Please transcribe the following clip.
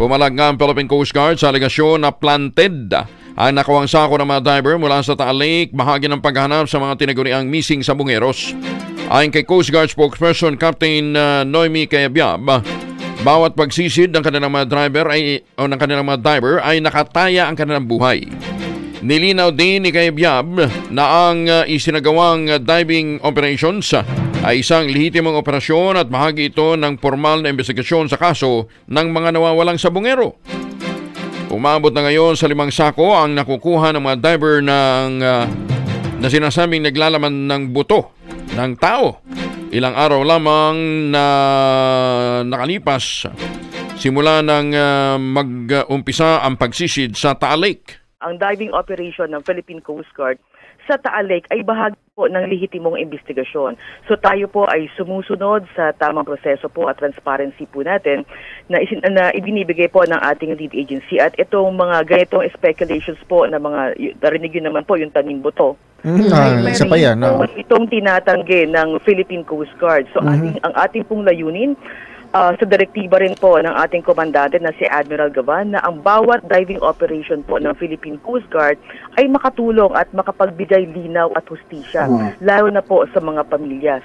Pumalag nga ang Philippine Coast Guard sa alegasyon na planted ang nakawang sako ng mga diver mula sa Taal Lake, bahagi ng paghahanap sa mga tinaguriang missing sa Bungeros. Ayon kay Coast Guard spokesperson Captain Noemi Cayabyab, bawat pagsisid ng kanilang mga diver ay nakataya ang kanilang buhay. Nilinaw din ni Cayabyab na ang isinagawang diving operations ay isang lehitimong operasyon at bahagi ito ng formal na investigasyon sa kaso ng mga nawawalang sabongero. Umabot na ngayon sa 5 sako ang nakukuha ng mga diver na sinasabing naglalaman ng buto ng tao. Ilang araw lamang na nakalipas simula ng mag-umpisa ang pagsisid sa Taal Lake. Ang diving operation ng Philippine Coast Guard sa Taal Lake ay bahagi po ng lehitimong investigasyon. So tayo po ay sumusunod sa tamang proseso po at transparency po natin na ibinibigay po ng ating lead agency, at itong mga ganitong speculations po na mga narinig yun naman po yung tanim buto. Isa pa yan. Itong tinatanggi ng Philippine Coast Guard. So ang ating pong layunin sa direktiba rin po ng ating komandante na si Admiral Gavan na ang bawat diving operation po ng Philippine Coast Guard ay makatulong at makapagbigay linaw at hustisya, lalo na po sa mga pamilya.